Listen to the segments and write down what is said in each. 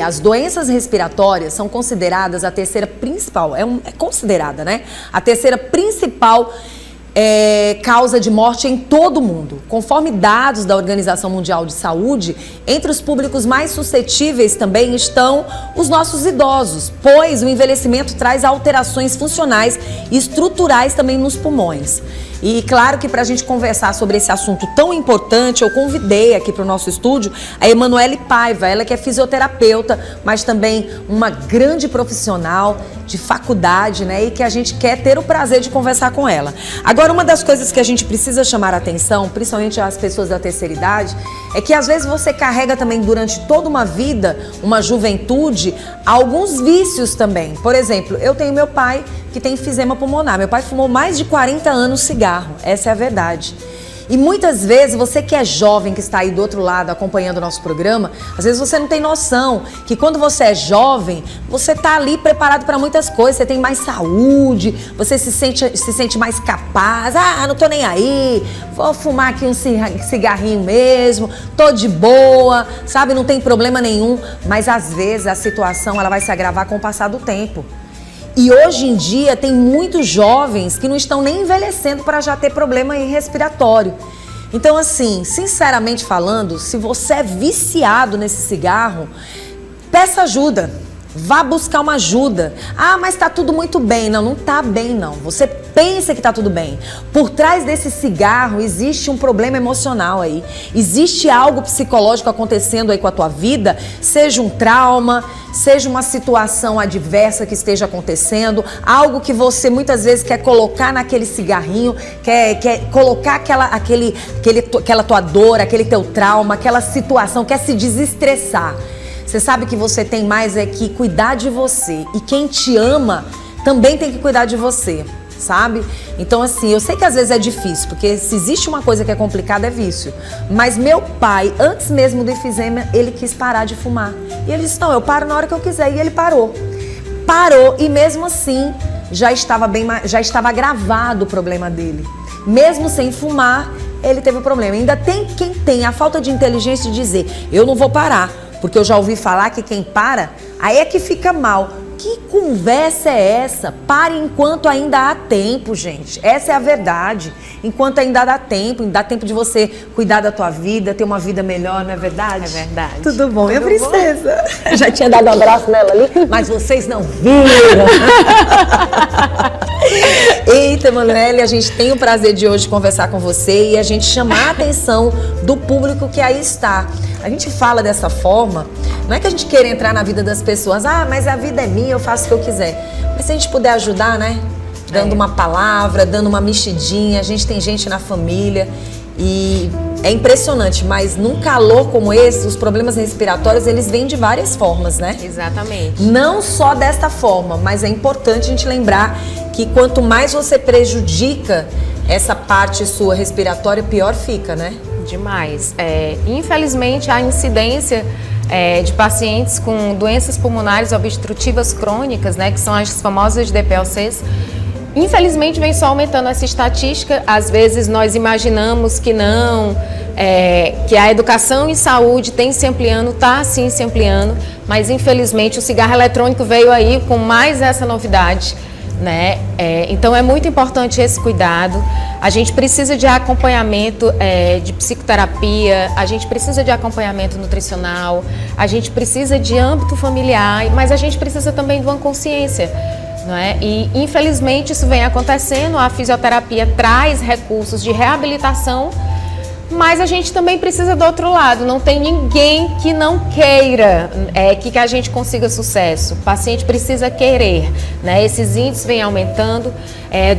as doenças respiratórias são consideradas a terceira principal, é considerada, né? A terceira principal causa de morte em todo o mundo. Conforme dados da Organização Mundial de Saúde, entre os públicos mais suscetíveis também estão os nossos idosos, pois o envelhecimento traz alterações funcionais e estruturais também nos pulmões. E claro que para a gente conversar sobre esse assunto tão importante, eu convidei aqui para o nosso estúdio a Emanuele Paiva, ela que é fisioterapeuta, mas também uma grande profissional de faculdade, né? E que a gente quer ter o prazer de conversar com ela. Agora, uma das coisas que a gente precisa chamar a atenção, principalmente as pessoas da terceira idade, é que às vezes você carrega também durante toda uma vida, uma juventude, alguns vícios também. Por exemplo, eu tenho meu pai que tem enfisema pulmonar. Meu pai fumou mais de 40 anos cigarro, essa é a verdade. E muitas vezes, você que é jovem, que está aí do outro lado acompanhando o nosso programa, às vezes você não tem noção que quando você é jovem, você está ali preparado para muitas coisas, você tem mais saúde, você se sente mais capaz. Ah, não tô nem aí, vou fumar aqui um cigarrinho mesmo, tô de boa, sabe, não tem problema nenhum. Mas às vezes a situação ela vai se agravar com o passar do tempo. E hoje em dia tem muitos jovens que não estão nem envelhecendo para já ter problema respiratório. Então assim, sinceramente falando, se você é viciado nesse cigarro, peça ajuda. Vá buscar uma ajuda. Ah, mas tá tudo muito bem. Não, não tá bem não. Você pensa que tá tudo bem. Por trás desse cigarro existe um problema emocional aí. Existe algo psicológico acontecendo aí com a tua vida, seja um trauma, seja uma situação adversa que esteja acontecendo, algo que você muitas vezes quer colocar naquele cigarrinho, quer colocar aquela tua dor, aquele teu trauma, aquela situação, quer se desestressar. Você sabe que você tem mais é que cuidar de você. E quem te ama também tem que cuidar de você, sabe? Então assim, eu sei que às vezes é difícil, porque se existe uma coisa que é complicada é vício. Mas meu pai, antes mesmo do enfisema, ele quis parar de fumar. E ele disse, não, eu paro na hora que eu quiser. E ele parou. Parou e mesmo assim já estava agravado o problema dele. Mesmo sem fumar, ele teve o problema. Ainda tem quem tem a falta de inteligência de dizer, eu não vou parar. Porque eu já ouvi falar que quem para, aí é que fica mal. Que conversa é essa? Pare enquanto ainda há tempo, gente. Essa é a verdade. Enquanto ainda dá tempo de você cuidar da tua vida, ter uma vida melhor, não é verdade? É verdade. Tudo bom, minha princesa? Eu já tinha dado um abraço nela ali, mas vocês não viram. Eita, Emanuele, a gente tem o prazer de hoje conversar com você e a gente chamar a atenção do público que aí está. A gente fala dessa forma, não é que a gente queira entrar na vida das pessoas, ah, mas a vida é minha, eu faço o que eu quiser. Mas se a gente puder ajudar, né? Dando uma palavra, dando uma mexidinha, a gente tem gente na família e é impressionante, mas num calor como esse, os problemas respiratórios, eles vêm de várias formas, né? Exatamente. Não só desta forma, mas é importante a gente lembrar que quanto mais você prejudica essa parte sua respiratória, pior fica, né? Demais. Infelizmente, a incidência de pacientes com doenças pulmonares obstrutivas crônicas, né, que são as famosas DPLCs, infelizmente vem só aumentando essa estatística. Às vezes nós imaginamos que não, que a educação em saúde tem se ampliando, está sim se ampliando, mas infelizmente o cigarro eletrônico veio aí com mais essa novidade, né? Então é muito importante esse cuidado. A gente precisa de acompanhamento de psicoterapia, a gente precisa de acompanhamento nutricional, a gente precisa de âmbito familiar, mas a gente precisa também de uma consciência, não é? E infelizmente isso vem acontecendo, a fisioterapia traz recursos de reabilitação, mas a gente também precisa do outro lado, não tem ninguém que não queira que a gente consiga sucesso. O paciente precisa querer, né? Esses índices vêm aumentando,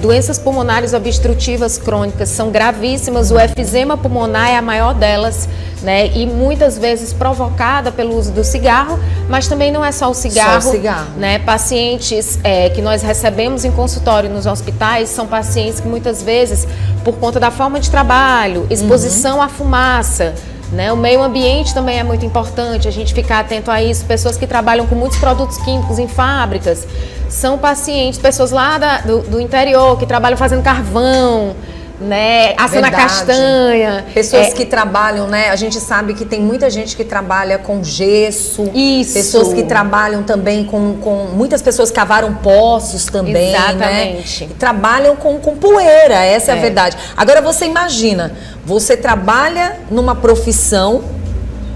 doenças pulmonares obstrutivas crônicas são gravíssimas, o efizema pulmonar é a maior delas, né? E muitas vezes provocada pelo uso do cigarro, mas também não é só o cigarro, né? Pacientes que nós recebemos em consultório nos hospitais são pacientes que muitas vezes, por conta da forma de trabalho, exposição à fumaça, né? O meio ambiente também é muito importante, a gente ficar atento a isso. Pessoas que trabalham com muitos produtos químicos em fábricas, são pacientes, pessoas lá do interior que trabalham fazendo carvão, né? Assando a Verdade. castanha. Pessoas que trabalham, né? A gente sabe que tem muita gente que trabalha com gesso. Isso. Pessoas que trabalham também com muitas pessoas cavaram poços também, Exatamente. né? E trabalham com poeira, essa é a verdade. Agora você imagina, você trabalha numa profissão,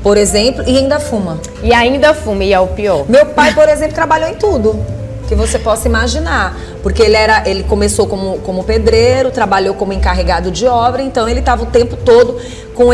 por exemplo, e ainda fuma. E ainda fuma, e é o pior. Meu pai, por exemplo, trabalhou em tudo que você possa imaginar, porque ele começou como pedreiro, trabalhou como encarregado de obra, então ele estava o tempo todo com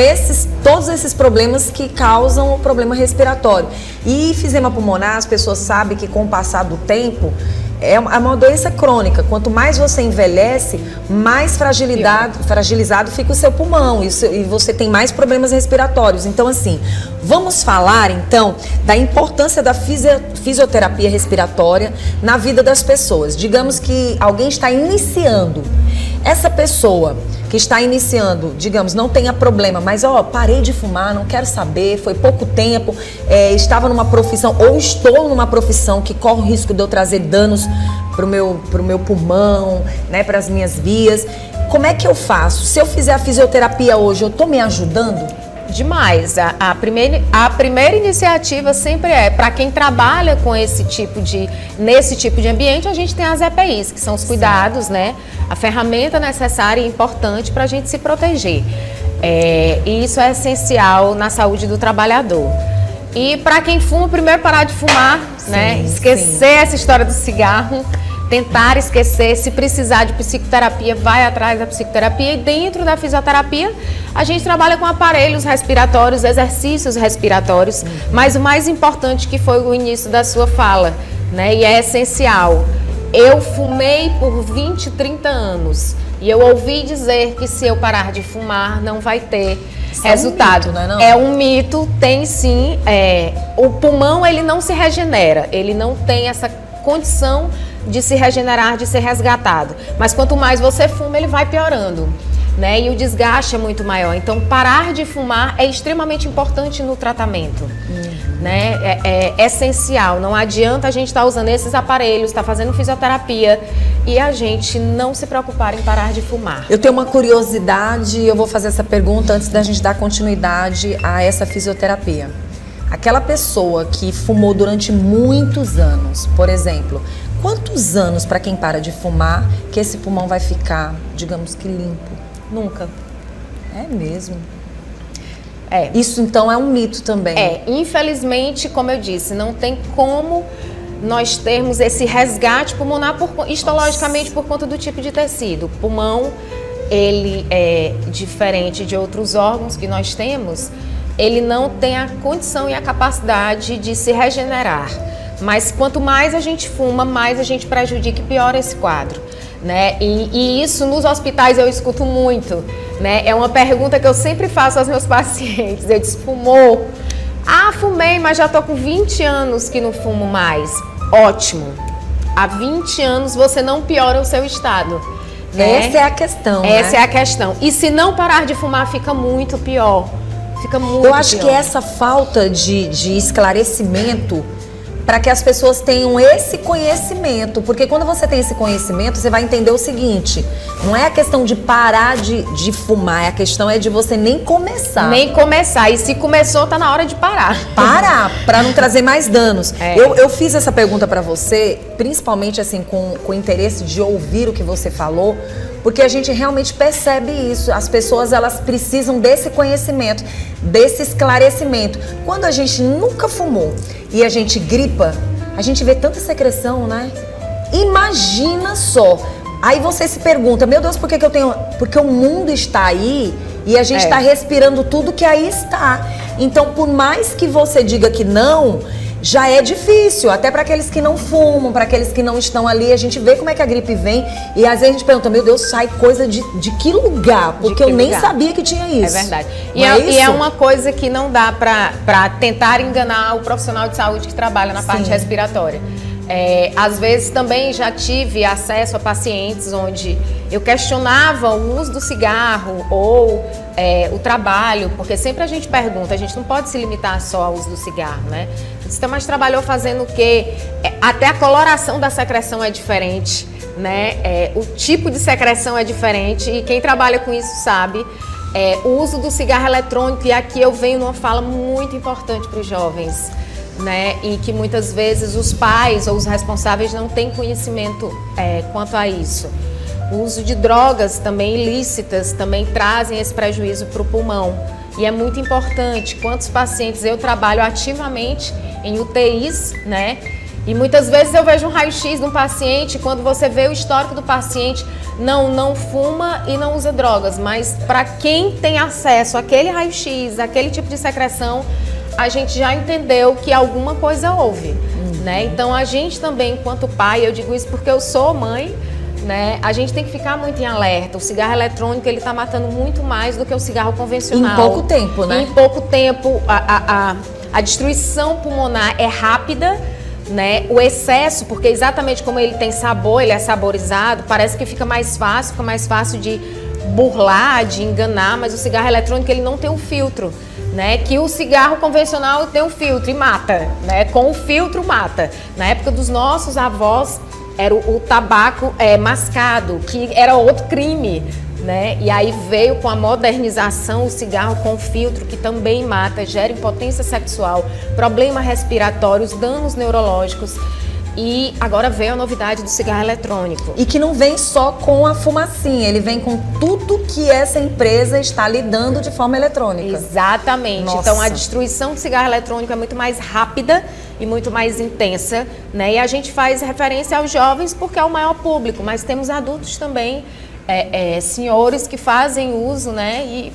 todos esses problemas que causam o problema respiratório. E enfisema pulmonar, as pessoas sabem que com o passar do tempo é uma doença crônica. Quanto mais você envelhece, mais fragilizado fica o seu pulmão e você tem mais problemas respiratórios. Então, assim, vamos falar, então, da importância da fisioterapia respiratória na vida das pessoas. Digamos que alguém está iniciando. Essa pessoa que está iniciando, digamos, não tenha problema, mas parei de fumar, não quero saber, foi pouco tempo, estava numa profissão ou estou numa profissão que corre o risco de eu trazer danos pro meu pulmão, né, para as minhas vias. Como é que eu faço? Se eu fizer a fisioterapia hoje, eu estou me ajudando? Demais. A primeira iniciativa sempre para quem trabalha com nesse tipo de ambiente, a gente tem as EPIs, que são os cuidados, né? A ferramenta necessária e importante para a gente se proteger. E isso é essencial na saúde do trabalhador. E para quem fuma, primeiro parar de fumar, né? Esquecer essa história do cigarro. Tentar esquecer, se precisar de psicoterapia, vai atrás da psicoterapia. E dentro da fisioterapia, a gente trabalha com aparelhos respiratórios, exercícios respiratórios. Mas o mais importante, que foi o início da sua fala, né? E é essencial. Eu fumei por 20, 30 anos. E eu ouvi dizer que se eu parar de fumar, não vai ter resultado. É um mito, não é não? É um mito, tem sim. O pulmão, ele não se regenera. Ele não tem essa condição de se regenerar, de ser resgatado. Mas quanto mais você fuma, ele vai piorando, né? E o desgaste é muito maior. Então, parar de fumar é extremamente importante no tratamento, né? É essencial. Não adianta a gente estar usando esses aparelhos, estar fazendo fisioterapia e a gente não se preocupar em parar de fumar. Eu tenho uma curiosidade, eu vou fazer essa pergunta antes da gente dar continuidade a essa fisioterapia. Aquela pessoa que fumou durante muitos anos, por exemplo, quantos anos para quem para de fumar que esse pulmão vai ficar, digamos que limpo? Nunca. É mesmo. Isso então é um mito também. Infelizmente, como eu disse, não tem como nós termos esse resgate pulmonar histologicamente por conta do tipo de tecido. O pulmão, ele é diferente de outros órgãos que nós temos, ele não tem a condição e a capacidade de se regenerar. Mas quanto mais a gente fuma, mais a gente prejudica e piora esse quadro, né? E isso nos hospitais eu escuto muito, né? É uma pergunta que eu sempre faço aos meus pacientes. Eu disse, fumou? Ah, fumei, mas já tô com 20 anos que não fumo mais. Ótimo. Há 20 anos você não piora o seu estado, né? Essa é a questão, Essa é a questão. E se não parar de fumar, fica muito pior. Fica muito pior. Eu acho que essa falta de esclarecimento para que as pessoas tenham esse conhecimento, porque quando você tem esse conhecimento, você vai entender o seguinte, não é a questão de parar de fumar, a questão é de você nem começar. Nem começar, e se começou, tá na hora de parar. Parar, para não trazer mais danos. Eu fiz essa pergunta para você, principalmente assim, com o interesse de ouvir o que você falou, porque a gente realmente percebe isso. As pessoas, elas precisam desse conhecimento, desse esclarecimento. Quando a gente nunca fumou e a gente gripa, a gente vê tanta secreção, né? Imagina só. Aí você se pergunta, meu Deus, por que eu tenho... Porque o mundo está aí e a gente está respirando tudo que aí está. Então, por mais que você diga que não, já é difícil, até para aqueles que não fumam, para aqueles que não estão ali, a gente vê como é que a gripe vem e às vezes a gente pergunta, meu Deus, sai coisa de que lugar? Porque eu nem sabia que tinha isso. É verdade. E é uma coisa que não dá para tentar enganar o profissional de saúde que trabalha na parte respiratória. Às vezes também já tive acesso a pacientes onde eu questionava o uso do cigarro ou o trabalho, porque sempre a gente pergunta, a gente não pode se limitar só ao uso do cigarro, né? Você mais trabalhou fazendo o quê? Até a coloração da secreção é diferente, né? O tipo de secreção é diferente e quem trabalha com isso sabe. O uso do cigarro eletrônico, e aqui eu venho numa fala muito importante para os jovens, né? E que muitas vezes os pais ou os responsáveis não têm conhecimento quanto a isso. O uso de drogas também ilícitas também trazem esse prejuízo para o pulmão. E é muito importante, quantos pacientes eu trabalho ativamente em UTIs, né? E muitas vezes eu vejo um raio-x de um paciente, quando você vê o histórico do paciente, não fuma e não usa drogas, mas para quem tem acesso àquele raio-x, àquele tipo de secreção, a gente já entendeu que alguma coisa houve, né? Então a gente também, enquanto pai, eu digo isso porque eu sou mãe, né? A gente tem que ficar muito em alerta. O cigarro eletrônico, ele está matando muito mais do que o cigarro convencional. Em pouco tempo, né? Em pouco tempo, a destruição pulmonar é rápida, né? O excesso, porque exatamente como ele tem sabor, ele é saborizado, parece que fica mais fácil de burlar, de enganar, mas o cigarro eletrônico, ele não tem um filtro, né? Que o cigarro convencional tem um filtro e mata, né? Com o filtro mata. Na época dos nossos avós, era o tabaco mascado, que era outro crime, né? E aí veio com a modernização o cigarro com filtro, que também mata, gera impotência sexual, problemas respiratórios, danos neurológicos. E agora veio a novidade do cigarro eletrônico. E que não vem só com a fumacinha, ele vem com tudo que essa empresa está lidando de forma eletrônica. Exatamente. Nossa. Então a destruição do cigarro eletrônico é muito mais rápida e muito mais intensa, né? E a gente faz referência aos jovens porque é o maior público, mas temos adultos também, senhores que fazem uso, né? E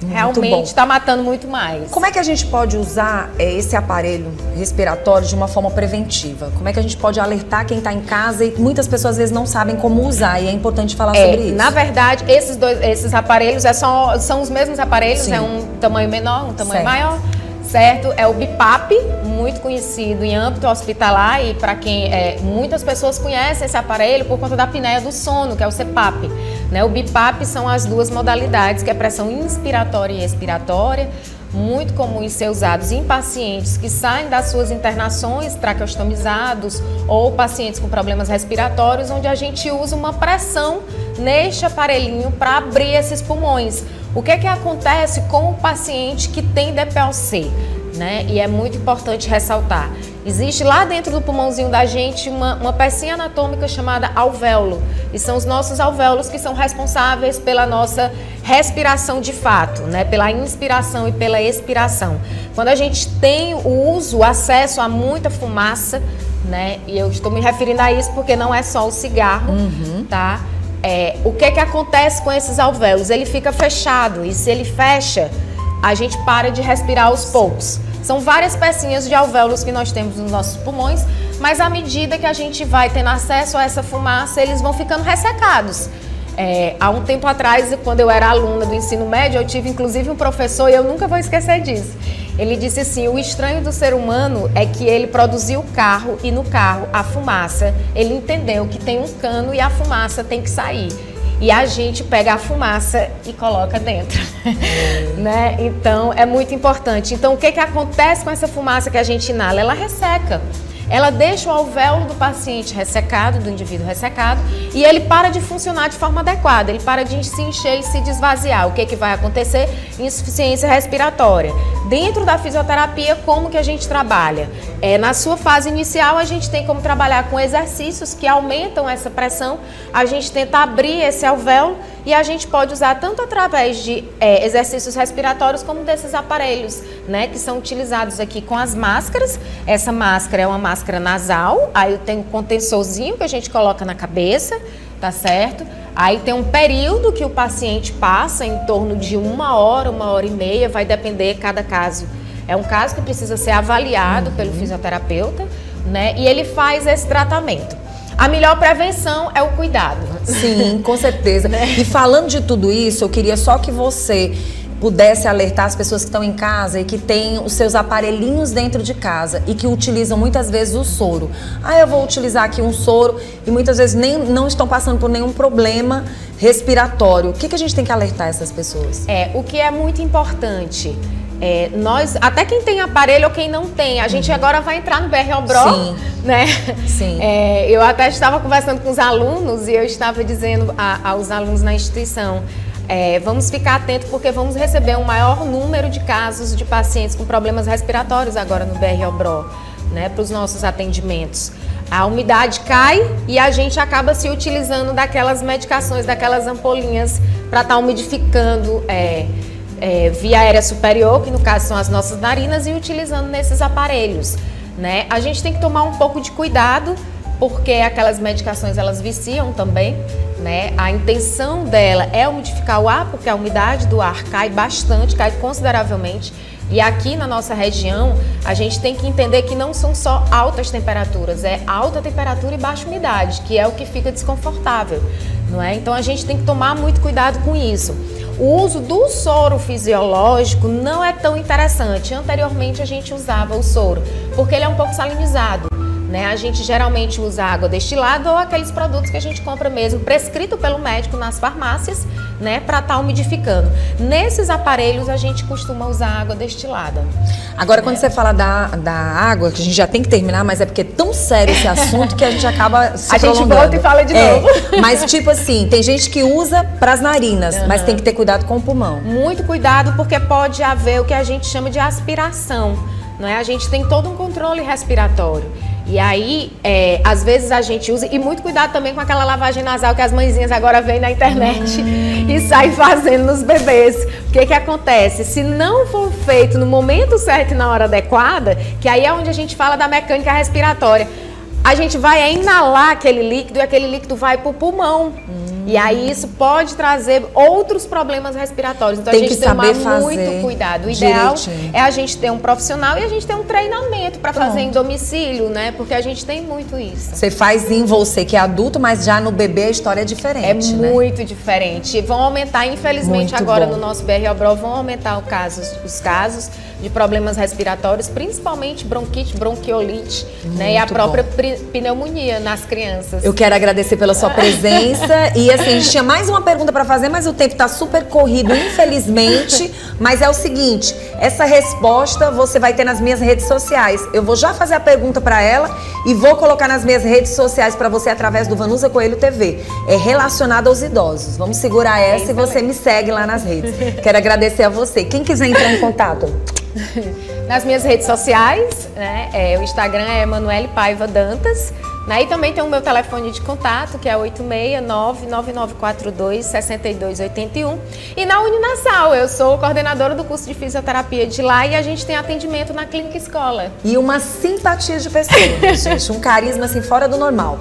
realmente está matando muito mais. Como é que a gente pode usar esse aparelho respiratório de uma forma preventiva? Como é que a gente pode alertar quem está em casa e muitas pessoas às vezes não sabem como usar e é importante falar sobre isso? Na verdade, esses aparelhos são os mesmos aparelhos, Sim. É um tamanho menor, um tamanho Certo. maior. Certo? É o BiPAP, muito conhecido em âmbito hospitalar e para quem muitas pessoas conhecem esse aparelho por conta da apneia do sono, que é o CPAP, né? O BiPAP são as duas modalidades, que é pressão inspiratória e expiratória, muito comum em ser usados em pacientes que saem das suas internações, traqueostomizados ou pacientes com problemas respiratórios, onde a gente usa uma pressão neste aparelhinho para abrir esses pulmões. O que acontece com o paciente que tem DPOC, né? E é muito importante ressaltar. Existe lá dentro do pulmãozinho da gente uma pecinha anatômica chamada alvéolo. E são os nossos alvéolos que são responsáveis pela nossa respiração de fato, né? Pela inspiração e pela expiração. Quando a gente tem o acesso a muita fumaça, né? E eu estou me referindo a isso porque não é só o cigarro, tá? O que acontece com esses alvéolos? Ele fica fechado e se ele fecha, a gente para de respirar aos poucos. São várias pecinhas de alvéolos que nós temos nos nossos pulmões, mas à medida que a gente vai tendo acesso a essa fumaça, eles vão ficando ressecados. Há um tempo atrás, quando eu era aluna do ensino médio, eu tive inclusive um professor, e eu nunca vou esquecer disso. Ele disse assim, o estranho do ser humano é que ele produziu o carro e no carro a fumaça, ele entendeu que tem um cano e a fumaça tem que sair. E a gente pega a fumaça e coloca dentro, né? Então, é muito importante. Então, o que acontece com essa fumaça que a gente inala? Ela resseca. Ela deixa o alvéolo do paciente ressecado, do indivíduo ressecado, e ele para de funcionar de forma adequada, ele para de se encher e se desvaziar. O que vai acontecer? Insuficiência respiratória. Dentro da fisioterapia, como que a gente trabalha? Na sua fase inicial, a gente tem como trabalhar com exercícios que aumentam essa pressão, a gente tenta abrir esse alvéolo e a gente pode usar tanto através de exercícios respiratórios como desses aparelhos, né, que são utilizados aqui com as máscaras. Essa máscara é uma máscara nasal, aí tem um contensorzinho que a gente coloca na cabeça, tá certo? Aí tem um período que o paciente passa em torno de 1 hora, 1 hora e meia, vai depender cada caso. É um caso que precisa ser avaliado pelo fisioterapeuta, né? E ele faz esse tratamento. A melhor prevenção é o cuidado. Sim, com certeza. E falando de tudo isso, eu queria só que você pudesse alertar as pessoas que estão em casa e que têm os seus aparelhinhos dentro de casa e que utilizam muitas vezes o soro. Eu vou utilizar aqui um soro e muitas vezes não estão passando por nenhum problema respiratório. O que a gente tem que alertar essas pessoas? O que é muito importante, Nós, até quem tem aparelho ou quem não tem, a gente agora vai entrar no BR-Obró, Sim. né? Sim. Eu até estava conversando com os alunos e eu estava dizendo aos alunos na instituição, vamos ficar atentos porque vamos receber um maior número de casos de pacientes com problemas respiratórios agora no BR-Obró, né, para os nossos atendimentos. A umidade cai e a gente acaba se utilizando daquelas medicações, daquelas ampolinhas para estar umidificando via aérea superior, que no caso são as nossas narinas, e utilizando nesses aparelhos, né? A gente tem que tomar um pouco de cuidado, porque aquelas medicações elas viciam também, né? A intenção dela é umidificar o ar, porque a umidade do ar cai bastante, cai consideravelmente. E aqui na nossa região, a gente tem que entender que não são só altas temperaturas, é alta temperatura e baixa umidade, que é o que fica desconfortável, não é? Então a gente tem que tomar muito cuidado com isso. O uso do soro fisiológico não é tão interessante. Anteriormente a gente usava o soro, porque ele é um pouco salinizado, né? A gente geralmente usa água destilada ou aqueles produtos que a gente compra mesmo, prescrito pelo médico nas farmácias, né, para estar umidificando. Nesses aparelhos a gente costuma usar água destilada. Agora, quando você fala da água, que a gente já tem que terminar, mas é porque é tão sério esse assunto que a gente acaba se prolongando. A gente volta e fala de novo. Mas tipo assim, tem gente que usa para as narinas, mas tem que ter cuidado com o pulmão. Muito cuidado, porque pode haver o que a gente chama de aspiração, não é? A gente tem todo um controle respiratório. E aí, às vezes a gente usa, e muito cuidado também com aquela lavagem nasal que as mãezinhas agora vêm na internet e saem fazendo nos bebês. O que acontece? Se não for feito no momento certo e na hora adequada, que aí é onde a gente fala da mecânica respiratória, a gente vai inalar aquele líquido e aquele líquido vai para o pulmão. E aí isso pode trazer outros problemas respiratórios. Então tem a gente tem que tomar muito cuidado. O ideal é a gente ter um profissional e a gente ter um treinamento para fazer em domicílio, né? Porque a gente tem muito isso. Você faz em você, que é adulto, mas já no bebê a história é diferente, né? Muito diferente. Vão aumentar, infelizmente, muito agora bom. No nosso BR-Obró, vão aumentar os casos de problemas respiratórios, principalmente bronquite, bronquiolite, né? E a própria pneumonia nas crianças. Eu quero agradecer pela sua presença. E assim, a gente tinha mais uma pergunta para fazer, mas o tempo tá super corrido, infelizmente. Mas é o seguinte, essa resposta você vai ter nas minhas redes sociais. Eu vou já fazer a pergunta para ela e vou colocar nas minhas redes sociais para você através do Vanusa Coelho TV. É relacionada aos idosos. Vamos segurar essa e você me segue lá nas redes. Quero agradecer a você. Quem quiser entrar em contato? Nas minhas redes sociais, né? O Instagram é Emanuele Paiva Dantas, né? E também tem o meu telefone de contato, que é 869-9942-6281. E na Uninasal, eu sou coordenadora do curso de fisioterapia de lá e a gente tem atendimento na Clínica Escola. E uma simpatia de pessoa, gente, um carisma assim fora do normal.